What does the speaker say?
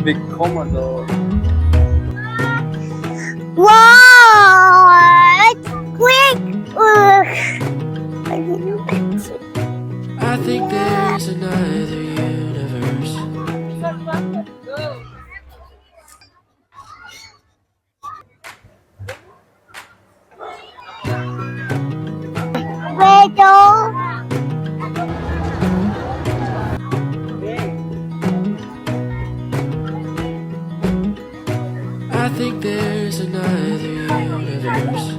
Big Commodore. What? Quick! I think there's another universe. Beto! I think there's another universe.